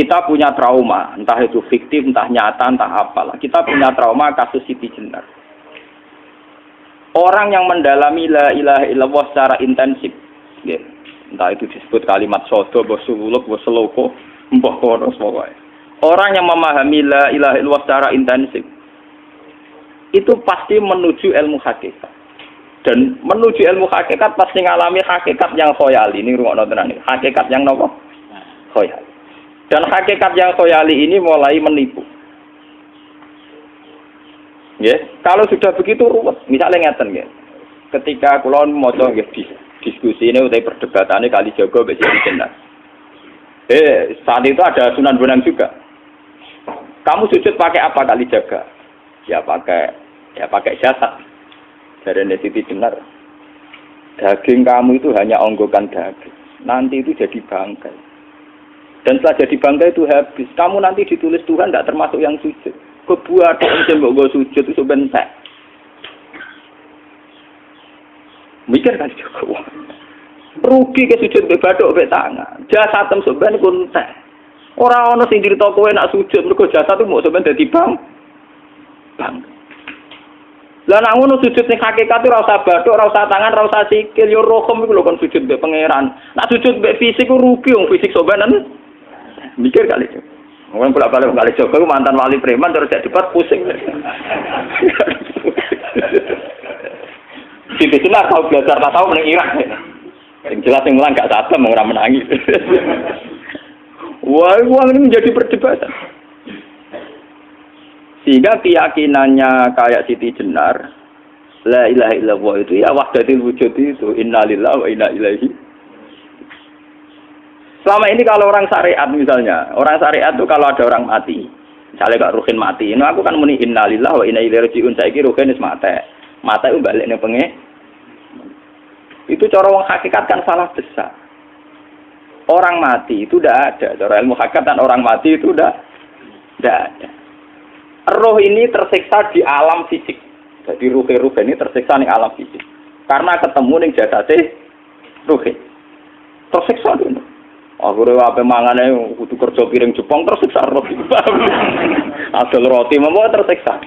Kita punya trauma, entah itu fiktif, entah nyata, entah apalah. Kita punya trauma kasus Siti Jenar. Orang yang mendalami la ilaha illallah secara intensif, ya, entah itu disebut kalimat sodo, bosuluk, boseloko, mbah kono semua. Orang yang memahami la ilaha illallah secara intensif, itu pasti menuju ilmu hakikat. Dan menuju ilmu hakikat pasti ngalami hakikat yang khoyali. Ini rungokno tenan iki. Hakikat yang nopo? Khoyali. Dan hakikat yang khoyali ini mulai menipu. Ya, kalau sudah begitu ruwet. Misalnya ngeten nggih. Ketika kula maca nggih diskusi ini utai perdebatannya kali jago mbek Siti Jenar. Saat itu ada Sunan Bonang juga. Kamu sujud pakai apa kali jaga? Ya pakai jasad. Dari Siti Jenar. Daging kamu itu hanya onggokan daging. Nanti itu jadi bangkai. Dan setelah jadi bangkai itu habis. Kamu nanti ditulis Tuhan tidak termasuk yang sujud. Kebuat yang mbok sujud itu bentek. Mikir kan juga. Rugi ke sujud be bathuk be tangan. Jasad sampeyan pun entek. Ora ana sing crita kowe nak sujud mergo jasad itu mbok sampeyan dadi bang. Lah nek ngono sujud ning hakikat ora usah bathuk, ora usah tangan, ora usah sikil, yo rohom iku lho kon sujud be pangeran. Nak sujud be fisik ku rugi wong fisik sampeyan. Mikir kali itu. Orang bolak-balik kali Joko mantan wali preman terus jadi debat pusing. Siti Jenar tahu belajar tak tahu menang Irak. Yang jelas yang mulang gak sabar orang menangis. Wah, uang ini menjadi perdebatan. Sehingga keyakinannya kayak Siti Jenar, la ilaha illallah itu ya wahdatul wujud itu innalillahi wa inna ilaihi. Selama ini kalau orang syariat misalnya, orang syariat itu kalau ada orang mati, misalnya Kak Ruhin mati, ini aku kan muni innalillahi wa inna ilaihi raji'un, saiki Ruhin wis mate itu balik ning penge. Itu cara wong hakikat kan salah besar. Orang mati itu tidak ada, cara ilmu hakikat dan orang mati itu tidak ada. Roh ini tersiksa di alam fisik. Jadi ruh ini tersiksa di alam fisik. Karena ketemu ning jasate ruh. Tersiksa dulu. Akhirnya apa mangane kudu kerja piring Jepang tersiksa roti. Asal roti mau tersiksa.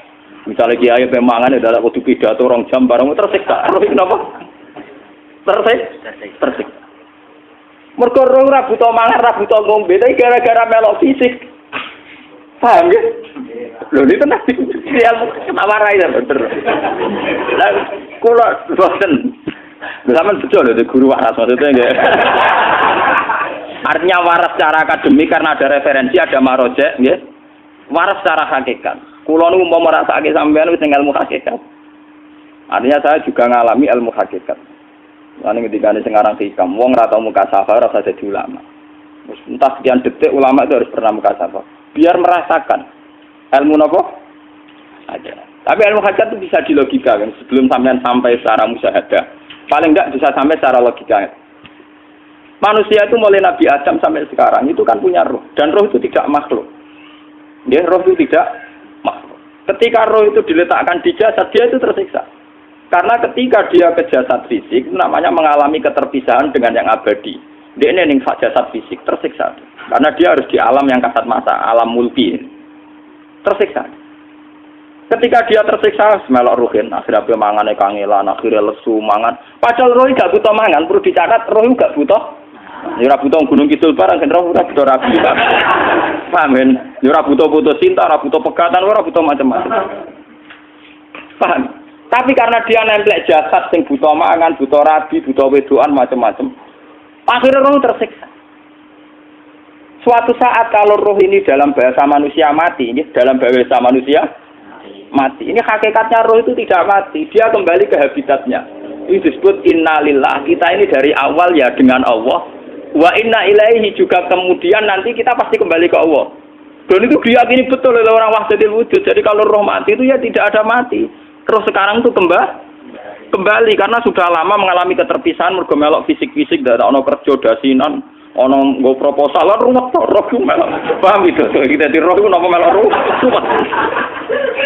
Misalnya kiai pemangan adalah kudu pidato 2 jam bareng tersiksa. Roti kenapa? Tersiksa. Mergo ora butuh mangan, ora butuh ngombe, tapi gara-gara melok fisik. Paham ya? Lho itu nanti kenapa rai bener. Lah kula boten. Zaman betul lho guru waras maksudnya nggih. Artinya waras secara akademik karena ada referensi, ada marojek, nggih. Waras secara hakikat. Kula niku umpama rasake sampean wis ilmu hakikat. Artinya saya juga ngalami ilmu hakikat. Lan ketika sing aran hikam, wong ora tau muka safar ora usah dadi ulama. Wis entah sekian detik ulama itu harus pernah muka safar. Biar merasakan ilmu napa? Ada. Tapi ilmu hakikat itu bisa dilogikakan sebelum sampean sampai secara musyahadah. Paling enggak bisa sampai secara logika. Manusia itu mulai Nabi Adam sampai sekarang itu kan punya roh. Dan roh itu tidak makhluk. Ya, roh itu tidak makhluk. Ketika roh itu diletakkan di jasad, dia itu tersiksa. Karena ketika dia ke jasad fisik, itu namanya mengalami keterpisahan dengan yang abadi. Dia ini jasad fisik, tersiksa. Karena dia harus di alam yang kasat mata, alam mulki. Tersiksa. Ketika dia tersiksa, semelok ruhin, akhirnya dia mangannya kangelan, akhirnya lesu, mangan. Padahal roh gak butuh mangan, perlu dicatat, roh gak butuh. Ya ora butuh gunung kidul barang kan ora butuh rabi. Paham kan? Ya ora butuh putus cinta, ora butuh pegatan, ora butuh macam-macam. Paham? Tapi karena dia nemplek jasad sing butuh mangan, butuh rabi, butuh wedoan macam-macam. Akhirnya roh tersiksa. Suatu saat kalau roh ini dalam bahasa manusia mati, ini dalam bahasa manusia mati. Ini hakikatnya roh itu tidak mati, dia kembali ke habitatnya. Ini disebut innalillah. Kita ini dari awal ya dengan Allah. Wa inna ilaihi juga kemudian nanti kita pasti kembali ke Allah. Dan itu diyakini betul oleh orang wahdatul wujud. Jadi kalau roh mati itu ya tidak ada mati. Roh sekarang itu kembali karena sudah lama mengalami keterpisahan mergo melok fisik-fisik dak ono kerja dasinan, ono nggo proposal ruwet roh ku melok. Paham itu? Kita di roh ku napa melok roh.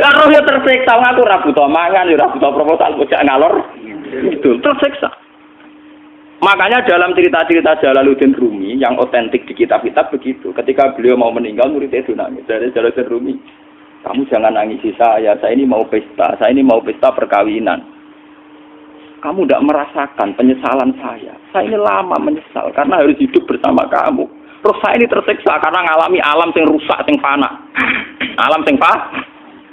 Lah roh ya tersiksa aku ora butuh mangan, ora butuh proposal bocah ngalor. Itu tersiksa. Makanya dalam cerita-cerita Jalaluddin Rumi yang otentik di kitab-kitab begitu. Ketika beliau mau meninggal, muridnya itu nangis. Dari Jalaluddin Rumi, kamu jangan nangisi saya ini mau pesta, saya ini mau pesta perkawinan. Kamu tidak merasakan penyesalan saya ini lama menyesal karena harus hidup bersama kamu. Terus saya ini tersiksa karena ngalami alam yang rusak, yang fana. Alam yang fana.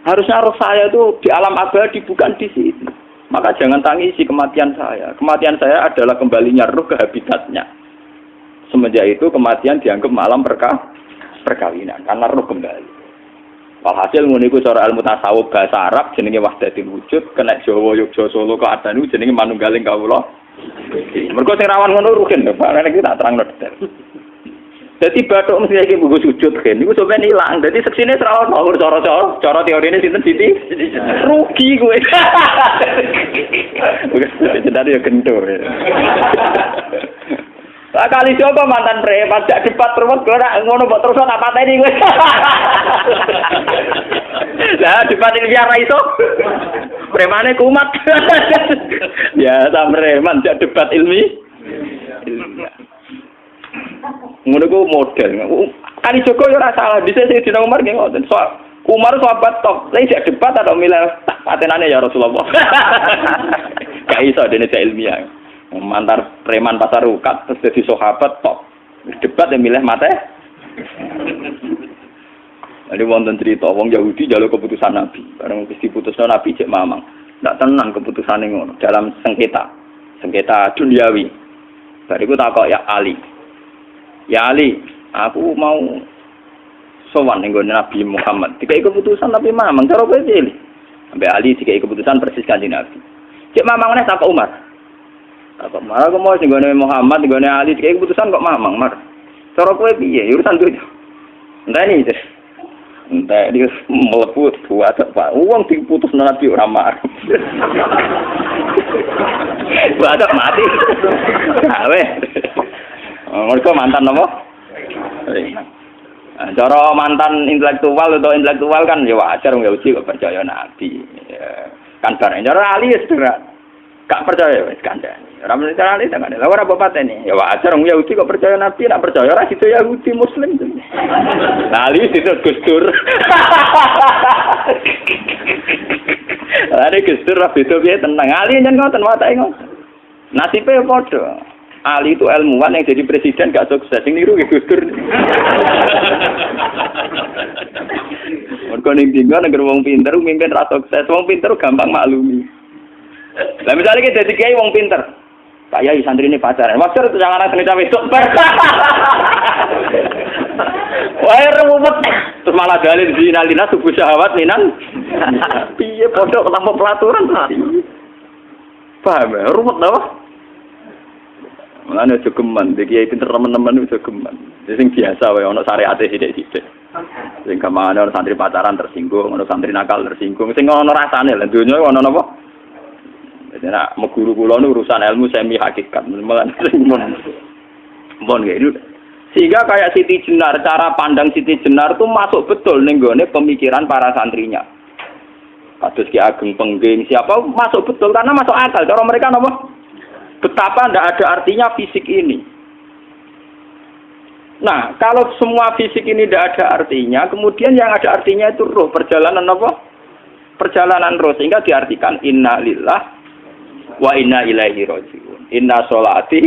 Harusnya roh saya itu di alam abadi, bukan di sini. Maka jangan tangisi kematian saya. Kematian saya adalah kembalinya roh ke habitatnya. Semenjak itu kematian dianggap malam perkawinan karena roh kembali. Walhasil ngono iku cara ilmu tasawuf bahasa Arab jenenge wahdatul wujud, kena Jawa Yogyakarta Solo kok adane jenenge manunggaling kawula. Mergo sing rawan ngono rugen lho, Pak. Nek tak terangno detail. Dadi bathuk mesti iki mbungkus sujud kan. Niku sampeyan ilang. Dadi seksine ora ono cara teorine sinten Siti? Rugi kowe. Wis jadi ya kentur. Lah kali coba mantan preman jak debat terus kowe ora ngono mbok terus tak pateni kowe. Lah debat ini biar ra iso. Premane kumat. Ya ta preman jak debat ilmi. Ngono ku model. Kali Joko yo ora salah. Dise sing dina Umar nggih ngoten. Umar sahabat top. Lah jak debat atau milih tak patenane ya Rasulullah. Gak iso dene cek ilmiah. Mantar preman pasar ukat terus jadi sahabat top. Debat yang milih mate. Ada wonten cerita wong Yahudi njaluk keputusan Nabi. Bareng wis diputusno Nabi cek mamang. Ndak tenang keputusane ngono dalam sengketa duniawi. Bariku takok ya Ali. Ya Ali, aku mau sowan ning Nabi Muhammad. Dikai keputusan tapi mamang cara kowe pilih. Sampai Ali dikai keputusan persis kanjeng Nabi. Cek mamang meneh takok Umar. Takok Umar aku mau sing Muhammad, ning Ali dikai keputusan kok mamang, Mar. Cara kowe piye? Urusan duit. Enteni iki. Entah dia meleput buat apa? Uang diputus Nabi ora marah. Buat mati. Gawe. Mereka mantan apa? Cara mantan intelektual atau intelektual kan ya wajar wong Yahudi kok percaya Nabi. Ya, kan bareng cara Ali ya sederhana. Gak percaya wis kandhani. Ora mesti cara Ali tenan. Lah ora bapatene. Ya wajar wong Yahudi kok percaya Nabi, nek percaya ora situ Yahudi Muslim. Lah Ali situ Gus Dur. Lah nek Gus Dur beda piye tenang. Ali nyen ngoten watake ngoten. Nasibe padha. Ali itu ilmuwan yang jadi presiden gak sukses. Sing niru nggih Gus Dur. Mergo ning dinggo nek wong pinter mimpin ra sukses. Wong pinter gampang maklumi. Lah misalnya kita jadi kiai wong pinter. Pak Yai santri ini pacaran. Wajar itu jangan ada cawe itu. Wah ruwet. Terus malah dalil zinalina subuh syahwat minan. Piye pondok tanpa pelaturan. Paham ya? Ruwet apa? Mulane aja geman, iki kiai pinter teman-teman aja geman. Sing biasa wae ana syariate sithik-sithik. Sing kamane ana santri pacaran tersinggung, ana santri nakal tersinggung. Sing ana rasane lha donya ana napa? Jadi nak meguru kula nu urusan ilmu semi hakikat. Mulane mon gitu. Sehingga kayak Siti Jenar, cara pandang Siti Jenar itu masuk betul ning gone pemikiran para santrinya. Kados Ki Ageng Pengging, siapa masuk betul karena masuk akal. Cara mereka napa? Betapa tidak ada artinya fisik ini. Nah, kalau semua fisik ini tidak ada artinya, kemudian yang ada artinya itu roh, perjalanan apa? Perjalanan roh, sehingga diartikan inna lillah wa inna ilaihi raji'un. Inna sholati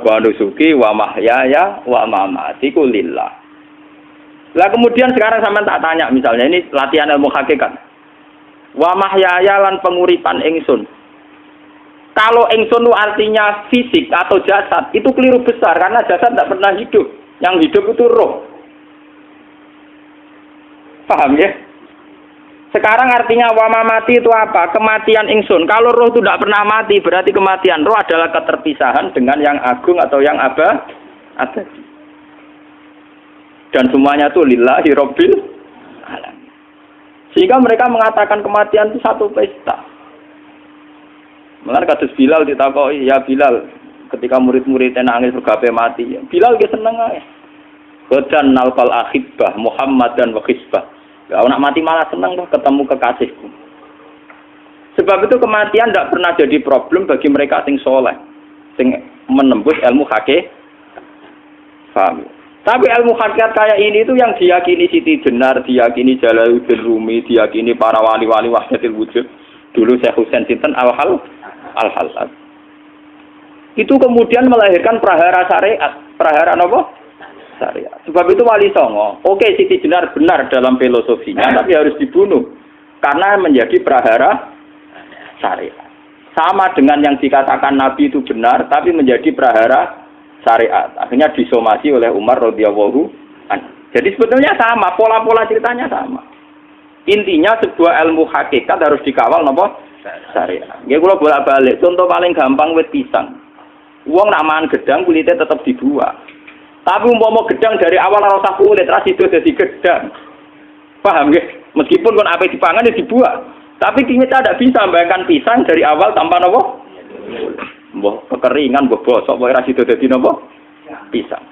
wa nusuki wa mahyaya wa mamati ku lillah. Lah kemudian sekarang sampean tak tanya misalnya, ini latihan ilmu hakikat. Wa mahyaya lan penguripan ingsun. Kalau ingsun itu artinya fisik atau jasad, itu keliru besar karena jasad tidak pernah hidup. Yang hidup itu roh. Paham ya? Sekarang artinya wama mati itu apa? Kematian ingsun. Kalau roh itu tidak pernah mati, berarti kematian roh adalah keterpisahan dengan yang agung atau yang abadi. Dan semuanya itu lillahi rabbil alamin. Sehingga mereka mengatakan kematian itu satu pesta. Mulane kados Bilal ditakoki, ya Bilal, ketika murid-muridnya nangis bergape mati, Bilal ge seneng ae. Godan nalqal ahibbah Muhammad dan wa hisbah. Lah nak mati malah seneng tuh ketemu kekasihku. Sebab itu kematian tidak pernah jadi problem bagi mereka sing soleh. sing menembus ilmu hakikat. Paham? Tapi ilmu hakikat kayak ini itu yang diyakini Siti Jenar, diyakini Jalaluddin Rumi, diyakini para wali-wali wahdatul wujud. Dulu Syekh Husain sinten Al-Halal. Itu kemudian melahirkan prahara syariat. Prahara apa? Syariat. Sebab itu Wali Songo, oke Siti Jenar benar dalam filosofinya, tapi harus dibunuh karena menjadi prahara syariat. Sama dengan yang dikatakan Nabi itu benar, tapi menjadi prahara syariat. Akhirnya disomasi oleh Umar radhiyallahu anhu. Jadi sebetulnya sama, pola-pola ceritanya sama. Intinya sebuah ilmu hakikat harus dikawal napa? Syariat. Nggih kula bolak-balik. Contoh paling gampang wit pisang. Wong nak mangan gedang kulitnya tetap dibuat. Tapi umpama gedang dari awal ora usah kulit, ra sido dadi gedang. Paham nggih? Meskipun kon ape dipangan ya dibuat. Tapi kita tidak bisa membayangkan pisang dari awal tanpa napa? Mbah kekeringan, mbah bosok, mbah ra sido dadi napa? Pisang.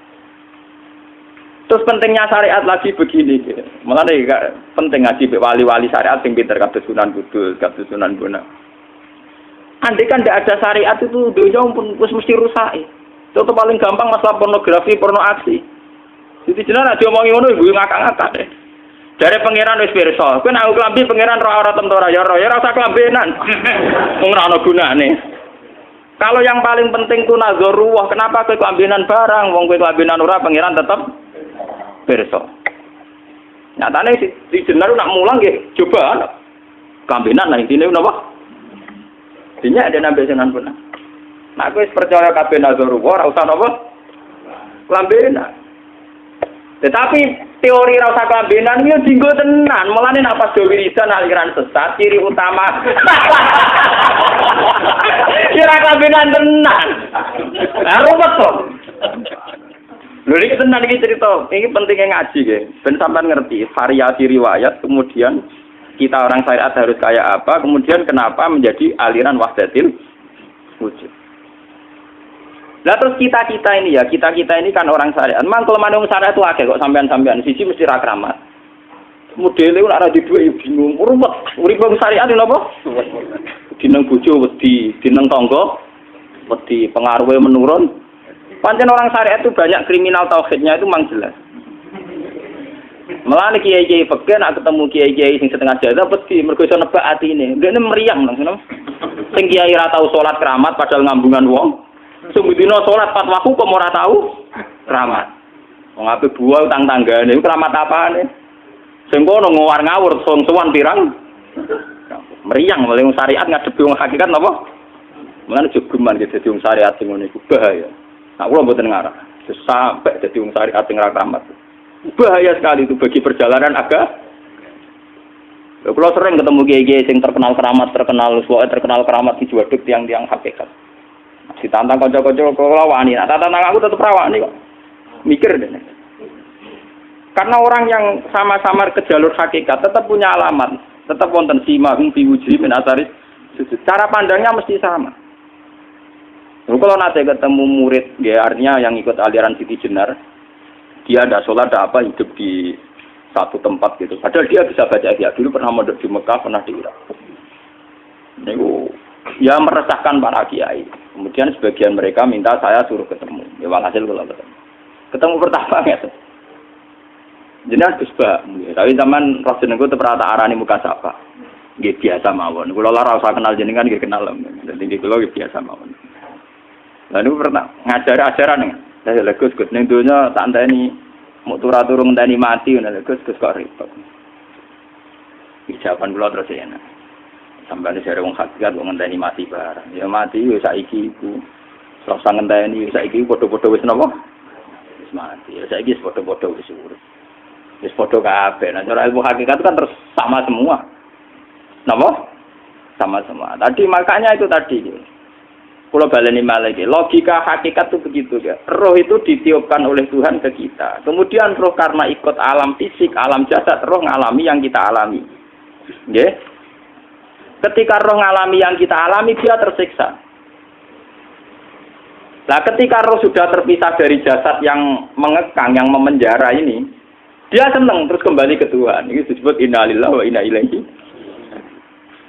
Terus pentingnya syariat lagi begini, gitu. Mulane penting ngaji wali-wali syariat sing pinter kados Sunan Kudus, kados Sunan Bonang. Andai kan tidak ada syariat itu dunia pun mesti rusak. Contoh paling gampang masalah pornografi, porno aksi. Jadi jenar aja omongi ngono ibu ngakak-ngakak deh. Dari pangeran wis pirsa, kowe nek klambi pangeran roh ora tentora ya ora usah klambenan. Wong ora ana gunane. Kalau yang paling penting ku nazarullah, kenapa kowe klambenan barang, wong kowe klambenan ora pangeran tetep pirsa. Nyatane di jenar nak mulang nggih coba klambenan lah intine napa? Dinya ada nabi Sunan Bonang. Nah, aku percaya kabeh nazarullah, ora usah napa? Klambenan. Tetapi teori ora usah klambenan iki dinggo tenan. Mulane nek pas wiridan aliran sesat, ciri utama. Kira klambenan tenan. Lah ruwet to. Lho iki tenan iki cerita. Iki pentingnya ngaji nggih. Ben sampean ngerti variasi riwayat, kemudian kita orang syariat harus kayak apa, kemudian kenapa menjadi aliran wahdatil wujud. Lah terus kita ini kan orang syariat. Memang kalau manung syariat itu akeh kok sampean-sampean siji mesti ra kramat. Modele ora di dhuwit yo bingung. Ruwet. Urip wong syariat lho apa? Dineng bojo wedi, dineng tangga wedi, pengaruhe menurun. Pancen orang syariat itu banyak kriminal tauhidnya itu memang jelas. Melane kiai-kiai peken nak ketemu kiai-kiai sing setengah jadah wedi mergo iso nebak atine. Ndekne meriang nang sono. Sing kiai ra tau salat keramat padahal ngambungan wong. Sumudina salat pat waktu kok ora tau keramat. Wong ape buah utang tanggane iku keramat apane? Sing kono ngawur-ngawur sowan pirang. Meriang mulai wong syariat ngadepi wong hakikat napa? Mulane jogeman gitu dadi wong syariat sing ngene iku bahaya. Nah kula mboten ngarah. Sampai dadi wong syariat sing ra keramat. Bahaya sekali itu bagi perjalanan agama. Kalau sering ketemu kiai-kiai yang terkenal keramat di Juwaduk tiang-tiang hakikat. Ditantang kocok-kocok kalau wani, nah tantang aku tetap rawani kok. Mikir deh. Karena orang yang sama-sama ke jalur hakikat tetap punya alamat, tetap wonten simahum fi wujuhi min atsari sujud. Cara pandangnya mesti sama. Kalau nanti ketemu murid, ya artinya yang ikut aliran Siti Jenar, dia ada sholat, ada apa, hidup di satu tempat gitu. Padahal dia bisa baca ihya. Dulu pernah mondok di Mekah, pernah di Irak. Itu ya meresahkan para kiai. Kemudian sebagian mereka minta saya suruh ketemu. Ya walhasil kalau ketemu pertama gitu. Jelas Gus Ba. Tapi zaman Rasul niku terperata arani muka sapa. Nggih biasa mawon. Kula ora usah kenal jenengan nggih kenal. Dadi kula biasa mawon. Lalu pernah ngajar-ajaran nih. Saya Gus ning donya tak enteni mau turu ngenteni mati ngono Gus kok repot. Jawaban kula terus enak. Sampai ada wong hakikat wong ngenteni mati barang. Ya mati wis saiki iku. Rasa ngenteni saiki padha-padha wis napa? Wis mati. Ya saiki wis padha-padha wis urip. Wis padha kabeh. Nah cara ilmu hakikat kan terus sama semua. Napa? Sama semua. Tadi makanya itu tadi. Kalau baleni malih logika hakikat itu begitu ya. Roh itu ditiupkan oleh Tuhan ke kita. Kemudian roh karena ikut alam fisik, alam jasad, roh ngalami yang kita alami. Nggih. Ketika roh ngalami yang kita alami, dia tersiksa. Nah, ketika roh sudah terpisah dari jasad yang mengekang, yang memenjara ini, dia senang terus kembali ke Tuhan. Ini disebut inna lillahi wa inna ilaihi.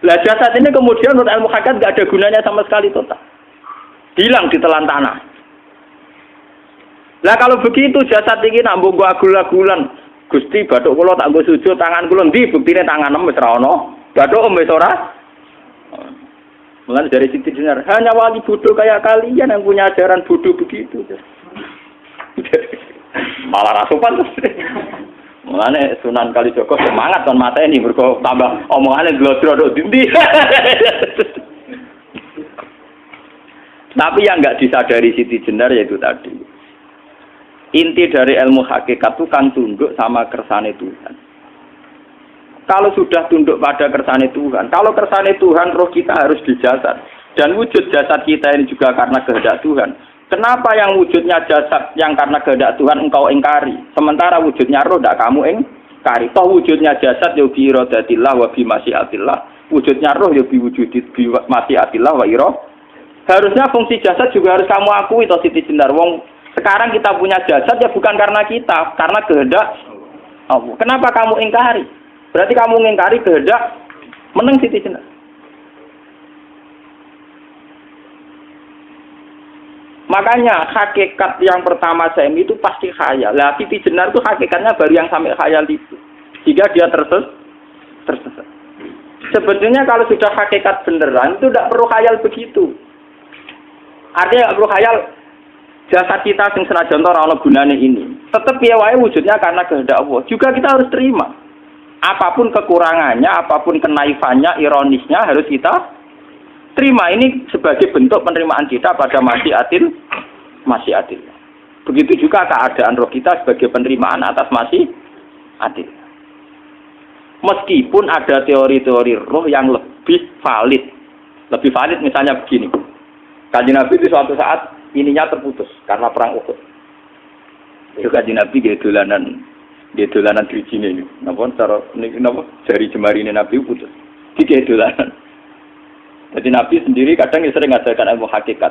Lah jasad ini kemudian menurut ilmu hakikat tidak ada gunanya sama sekali total. hilang ditelan tanah. Lah kalau begitu jasad iki nak mbok agul-agulan, Gusti bathuk kula tak nggo sujud tangan kula ndi buktine tanganem wis ra ono. Bathuk wis ora. Mulane dari Siti Jenar, hanya wali bodoh kayak kalian yang punya ajaran bodoh begitu. Malah rasupan terus. Mulane Sunan Kalijaga semangat kon mateni mergo tambah omongane glodro nduk ndi. Tapi yang enggak disadari Siti Jenar yaitu tadi. Inti dari ilmu hakikat itu kan tunduk sama kersane Tuhan. Kalau sudah tunduk pada kersane Tuhan, kalau kersane Tuhan roh kita harus di jasad. Dan wujud jasad kita ini juga karena kehendak Tuhan. Kenapa yang wujudnya jasad yang karena kehendak Tuhan engkau ingkari? Sementara wujudnya roh tidak kamu ingkari. Toh wujudnya jasad ya bi iradatillah wa bi masyiatillah. Wujudnya roh ya bi wujudit bi masyiatillah wa ira. Harusnya fungsi jasad juga harus kamu akui toh Siti Jenar. Wong sekarang kita punya jasad ya bukan karena kita, karena kehendak Allah. Kenapa kamu ingkari? Berarti kamu ingkari kehendak meneng Siti Jenar. Makanya hakikat yang pertama saya itu pasti khayal. Lah Siti Jenar itu hakikatnya baru yang sampai khayal itu. Jika dia tersesat. Sebetulnya kalau sudah hakikat beneran itu tidak perlu khayal begitu. Artinya tidak perlu khayal jasad kita sing senajan ora ana gunane ini. Tetap ya wae wujudnya karena kehendak Allah. Juga kita harus terima. Apapun kekurangannya, apapun kenaifannya, ironisnya harus kita terima. Ini sebagai bentuk penerimaan kita pada masyiatil. Begitu juga keadaan roh kita sebagai penerimaan atas masyiatil. Meskipun ada teori-teori roh yang lebih valid. Lebih valid misalnya begini. Kanjeng Nabi itu suatu saat ininya terputus karena perang Uhud. Itu Kanjeng Nabi dia dolanan drijine ini. Napa cara niki napa jari jemari ini Nabi putus. Iki dolanan. Jadi Nabi sendiri kadang sering ngajarkan ilmu hakikat.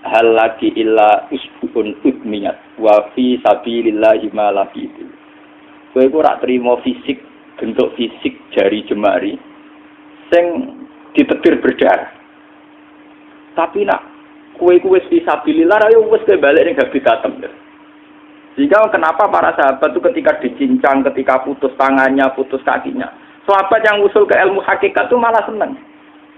Hal lagi illa usbun udmiyat wa fi sabilillahi ma lafitu. Kowe ora trimo fisik, bentuk fisik jari jemari sing ditetir berdarah. Tapi nak kowe fi sabilillah ayo wis balik ning habitatem. Jika kenapa para sahabat itu ketika dicincang, ketika putus tangannya, putus kakinya, sahabat yang usul ke ilmu hakikat itu malah senang.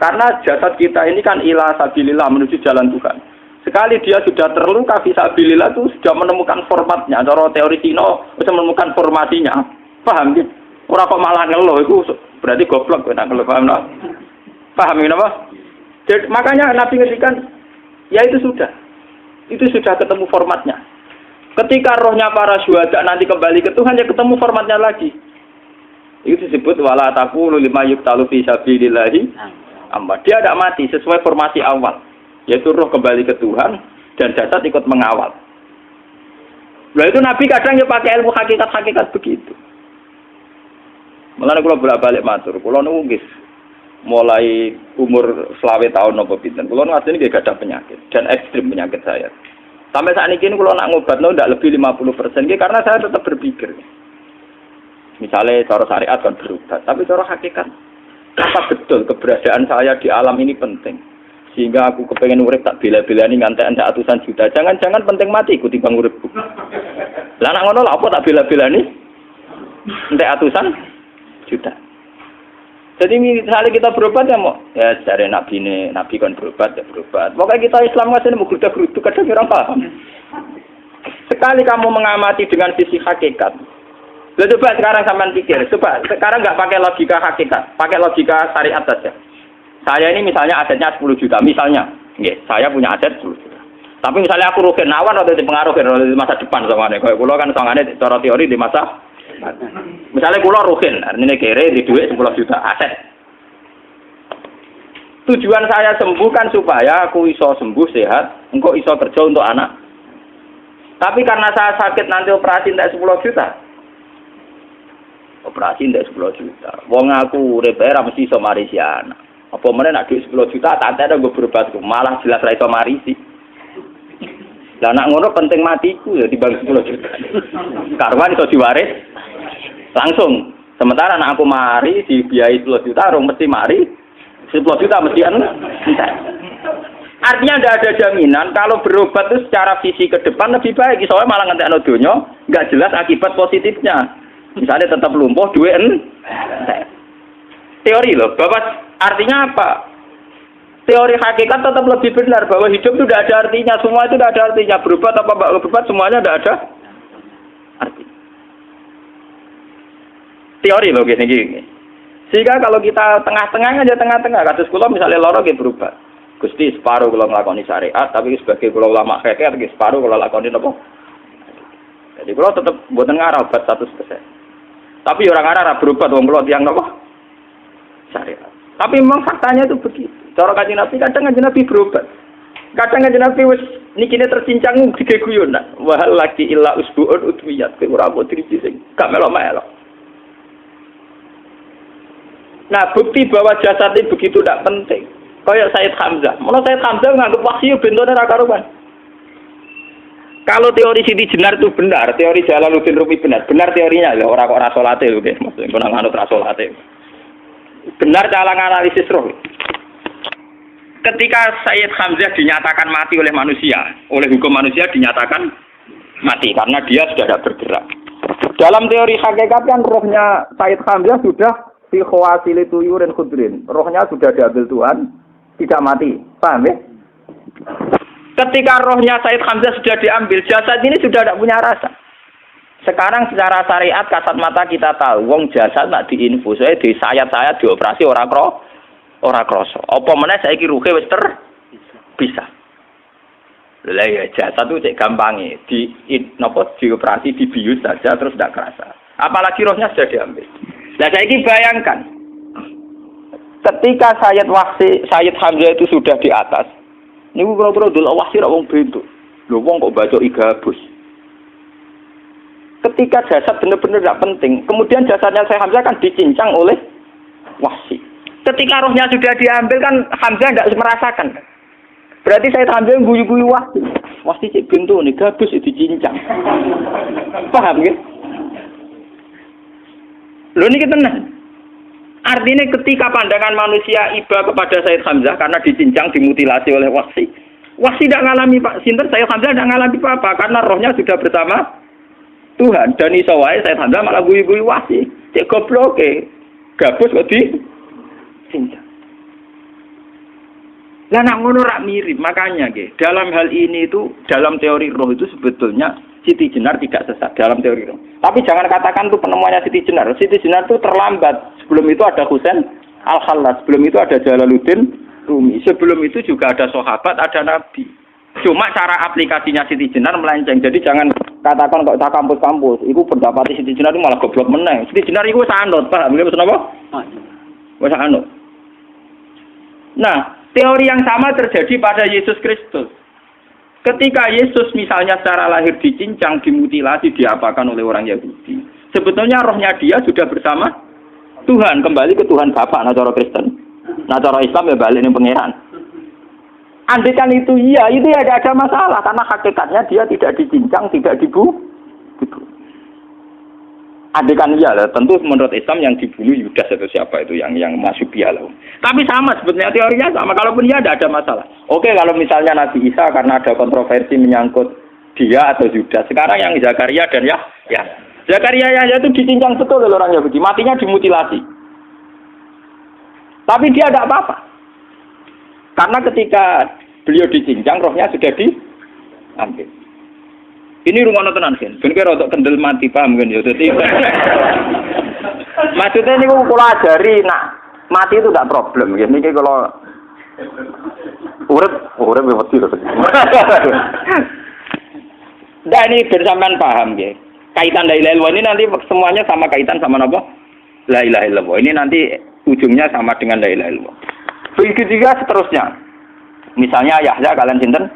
Karena jasad kita ini kan ila sabilillah menuju jalan Tuhan. Sekali dia sudah terluka fi sabilillah itu sudah menemukan formatnya. Cara teori Cina bisa menemukan formasinya. Paham gitu? Ora kok malah ngeluh itu berarti goblok nek ngeluh paham no? Paham apa? Jadi, makanya Nabi ngertikan ya itu sudah ketemu formatnya. Ketika rohnya para syuhada nanti kembali ke Tuhan ya ketemu formatnya lagi. Itu disebut wala taqulu lima yuqtalu fi sabilillahi amma. Dia tidak mati sesuai formasi awal, yaitu roh kembali ke Tuhan dan jasad ikut mengawal. Nah itu Nabi kadang ya pakai ilmu hakikat begitu. Mulane kula bolak-balik matur, kula niku nggih mulai umur 20 tahun napa pinten. Kula ngasih nggih gadah penyakit dan ekstrim penyakit saya. Sampai saat ini kalau nak ngobatno ndak lebih 50%, karena saya tetap berpikir. Misalnya cara syariat kan berobat, tapi cara hakikat apa betul keberadaan saya di alam ini penting. Sehingga aku kepengen urip tak bela-belani ngantek ndak atusan juta. Jangan-jangan penting mati ikut timbang uripku. Lah nak ngono lha apa tak bela-belani? Ndak atusan juta. Jadi misalnya kita berobat ya mau ya cari nabi kan berobat ya berobat. Pokoknya kita Islam nggak sih mau geruda-gerudu kadang orang paham. Sekali kamu mengamati dengan sisi hakikat, coba sekarang sampean pikir, coba sekarang nggak pakai logika hakikat, pakai logika syariat saja. Saya ini misalnya asetnya 10 juta, misalnya, saya punya aset 10 juta. Tapi misalnya aku rugen awan atau dipengaruhi di masa depan soalnya, kalau kulo kan soalnya cara teori di masa misalnya kulo rugen, artinya kere di duit 10 juta aset. Tujuan saya sembuh kan supaya aku iso sembuh sehat, engkau iso kerja untuk anak. Tapi karena saya sakit nanti operasi tidak 10 juta. Operasi tidak 10 juta. Wong aku repair mesti iso marisi anak. Apa meneh nak duit 10 juta tak ada gue berobat malah jelas ra iso marisi. Lah nak ngono penting matiku ya dibagi 10 juta. Karwan iso diwaris langsung. Sementara anak aku mari dibiayai 10 juta, orang mesti mari 10 juta mesti entek. Artinya tidak ada jaminan kalau berobat itu secara visi ke depan lebih baik. Soalnya malah ngentekno donya nggak jelas akibat positifnya. Misalnya tetap lumpuh teori loh. Bapak artinya apa? Teori hakikat tetap lebih benar bahwa hidup itu tidak ada artinya. Semua itu tidak ada artinya. Berobat apa enggak berobat semuanya tidak ada arti. Teori loh gini. Sehingga kalau kita tengah-tengah aja tengah-tengah. Kasus kula misalnya loro nggih berobat. Gusti separuh kalau ngelakoni syariat, tapi sebagai kalau ulama fikih separuh kalau lakoni apa? Jadi kalau tetap buatan ngarah obat 100%. Tapi orang ngarah berobat wong kula tiyang apa? Syariat. Tapi memang faktanya itu begitu. Cara Kanjeng Nabi kadang Kanjeng Nabi berobat. Kadang Kanjeng Nabi wis nikine tercincang gede guyonan. Wa laki illa usbuun utmiyat. Ora apa driji sing gak melok-melok. Nah, bukti bahwa jasad itu begitu tidak penting. Kayak Sayyid Hamzah. Mulai Sayyid Hamzah nganggep wahyu bentone ra karuan. Kalau teori Siti Jenar itu benar, teori Jalaluddin Rumi benar teorinya ya ora kok ra salate lho nggih, maksudnya kok nganut ra salate. Benar cara analisis roh. Ketika Sayyid Hamzah dinyatakan mati oleh manusia, oleh hukum manusia dinyatakan mati karena dia sudah tidak bergerak. Dalam teori hakikat kan rohnya Sayyid Hamzah sudah fi khawasili tuyurin khudrin. Rohnya sudah diambil Tuhan, tidak mati. Paham ya? Ketika rohnya Sayyid Hamzah sudah diambil, jasad ini sudah tidak punya rasa. Sekarang secara syariat kasat mata kita tahu, wong jasad nak diinfus, di sayat-sayat dioperasi ora kroso. Apa meneh saiki ruhe wis bisa. Lah ya jasad itu cek gampange, dioperasi dibius saja terus tidak kerasa. Apalagi rohnya sudah diambil. Nah saiki bayangkan, ketika Sayyid Hamzah itu sudah di atas, niku kira-kira delok wahsi ra wong bentuk. Lho wong kok baca igabus. Ketika jasad benar-benar tidak penting, kemudian jasadnya Sayyid Hamzah kan dicincang oleh wahsi. Ketika rohnya sudah diambil kan Hamzah tidak merasakan. Berarti Sayyid Hamzah guyu-guyu wahsi. Wahsi cek bentuk nih gabus dicincang. Paham ya? Lho niki tenan. Artinya ketika pandangan manusia iba kepada Sayyid Hamzah karena dicincang, dimutilasi oleh wahsi. Wahsi tidak mengalami Pak Sinten, Sayyid Hamzah tidak mengalami apa-apa karena rohnya sudah bersama Tuhan. Dan iso wae Sayyid Hamzah malah guyu-guyu wahsi. Cek gobloke. Gabus kok dicincang. Lah nak ngono rak mirip, makanya nggih. Dalam hal ini itu dalam teori roh itu sebetulnya Siti Jenar tidak sesat dalam teori roh. Tapi jangan katakan itu penemuannya Siti Jenar. Siti Jenar itu terlambat. Sebelum itu ada Husain Al-Khallas, sebelum itu ada Jalaluddin Rumi. Sebelum itu juga ada sahabat, ada nabi. Cuma cara aplikasinya Siti Jenar melenceng. Jadi jangan katakan kok tak kampus-kampus, itu pendapat Siti Jenar itu malah goblok meneng. Siti Jenar itu sanut, paham nggih maksud apa? Wis anut. Nah, teori yang sama terjadi pada Yesus Kristus. Ketika Yesus misalnya secara lahir dicincang, dimutilasi, diapakan oleh orang Yahudi. Sebetulnya rohnya dia sudah bersama Tuhan, kembali ke Tuhan Bapa, nah cara Kristen. Nah cara Islam ya balik ning pangeran. Andaikan itu iya, itu ya ada masalah karena hakikatnya dia tidak dicincang, tidak dibunuh. Andaikan iya lah, tentu menurut Islam yang dibunuh Yudas atau siapa itu yang masuk piala. Tapi sama sebetulnya teorinya sama, kalaupun iya ada masalah. Oke, kalau misalnya Nabi Isa karena ada kontroversi menyangkut dia atau Yudas. Sekarang yang Zakaria dan ya Zakaria Yahya itu dicincang betul oleh orang Yahudi, matinya dimutilasi. Tapi dia tidak apa-apa. Karena ketika beliau dicincang, rohnya sudah diambil. Ini rumah tenan kan, ben kira untuk kendel mati paham kan ya. Jadi maksudnya ini kalau ajari, nah mati itu tidak problem. Ini kalau urip mesti loh. Nah ini bersamaan paham ya. Kaitan la ilaha illallah ini nanti semuanya sama kaitan sama apa? La ilaha illallah. Ini nanti ujungnya sama dengan la ilaha illallah. Begitu juga seterusnya. Misalnya Yahya kalian sinten?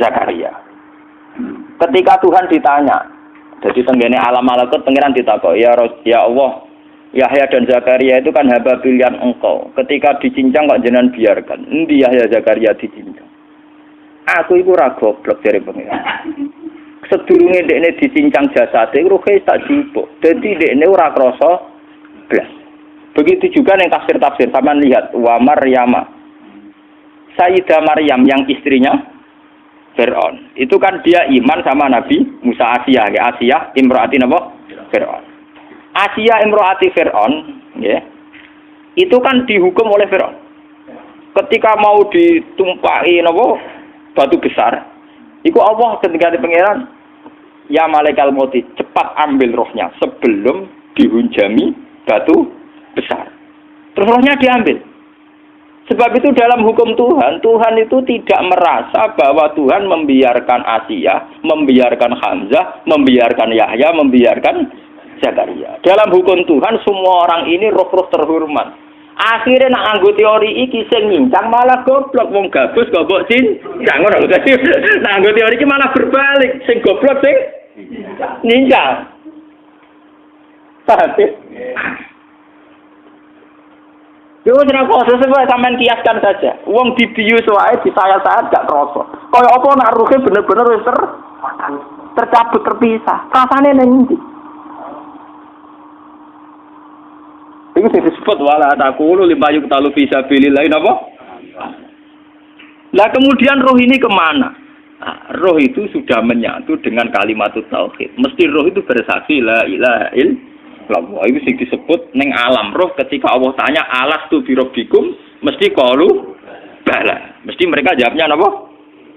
Zakaria. Ketika Tuhan ditanya, jadi tenggene alam malakut pangeran ditakok, ya Allah, Yahya dan Zakaria itu kan hamba pilihan engkau. Ketika dicincang kok jenengan biarkan. Endi Yahya Zakaria dicincang? Aku iku ora goblok dari pangeran. Sedurunge dekne dicincang jasate ruhe tak jupuk. Dadi dekne ora krasa blas. Begitu juga ning tafsir-tafsir sampean lihat wa Maryama. Sayyidah Maryam yang istrinya Fir'aun. Itu kan dia iman sama Nabi Musa. Asiyah, ya Asiyah imro'ati napa? Fir'aun. Asiyah imro'ati Fir'aun, ya. Itu kan dihukum oleh Fir'aun. Ketika mau ditumpaki napa? Batu besar. Iku Allah ketika di pangeran, ya malaikat mauti, cepat ambil rohnya sebelum dihunjami batu besar. Terus rohnya diambil. Sebab itu dalam hukum Tuhan, Tuhan itu tidak merasa bahwa Tuhan membiarkan Asiyah, membiarkan Hamzah, membiarkan Yahya, membiarkan Zakaria. Dalam hukum Tuhan, semua orang ini roh-roh terhormat. Akhirnya nak anggo teori iki sing nyincang malah goblok, wong gabus goblok cincang ngono dadi. Nak anggo teori iki malah berbalik, sing goblok sing nyincang. Paham? Yo ora kok sesuai sampean kiaskan saja. Wong dibius wae disayat-sayat gak krasa. Kaya apa nak ruhe bener-bener wis tercabut terpisah. Rasane ning ndi? Iku sing disebut wala taqulu lima yuqtalu fi sabilillah napa? Lah kemudian roh ini kemana? Nah, roh itu sudah menyatu dengan kalimat tauhid. Mesti roh itu bersaksi la ilaha illallah. Itu sing disebut ning alam roh ketika Allah tanya alastu bi rabbikum mesti qalu bala. Mesti mereka jawabnya apa?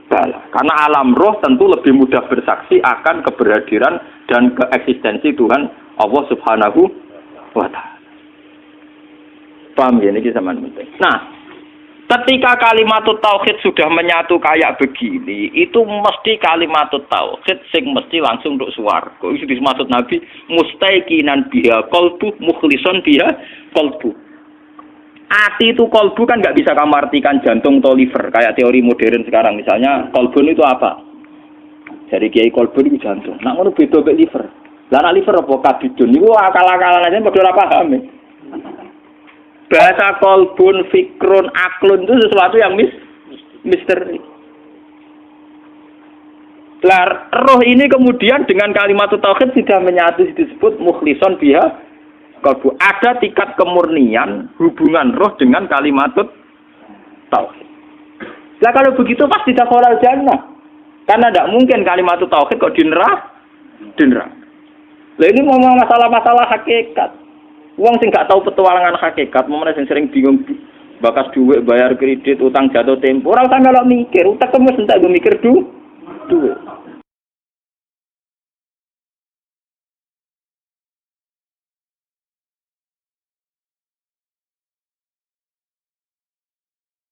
Bala. Karena alam roh tentu lebih mudah bersaksi akan keberhadiran dan keeksistensi Tuhan Allah Subhanahu wa taala. Paham ya, ini sama penting. Nah, ketika kalimat tauhid sudah menyatu kayak begini, itu mesti kalimat tauhid sing mesti langsung untuk swarga. Itu dimaksud Nabi mustaiqinan biha qalbu mukhlishon biha qalbu. Ati itu qalbu kan nggak bisa kamu artikan jantung atau liver kayak teori modern sekarang. Misalnya qalbun itu apa? Jadi kiai qalbun itu jantung. Nah, ngono beda mek liver. Lah nek liver apa kabidun niku akal-akalan aja padha ora paham. Bahasa kolbun, fikrun, aklun itu sesuatu yang misteri. Roh ini kemudian dengan kalimat tauhid sudah menyatu disebut mukhlishon biha kolbu. Ada tingkat kemurnian hubungan roh dengan kalimat tauhid. Lah kalau begitu pasti dakhalal jannah. Karena tidak mungkin kalimat tauhid kok dineraka. Lah ini ngomong masalah-masalah hakikat. Wong sing gak tahu petualangan hakikat, momene sing sering bingung bakas duit, bayar kredit, utang jatuh tempo. Ora usah melok mikir, utek wis entek go mikir duit.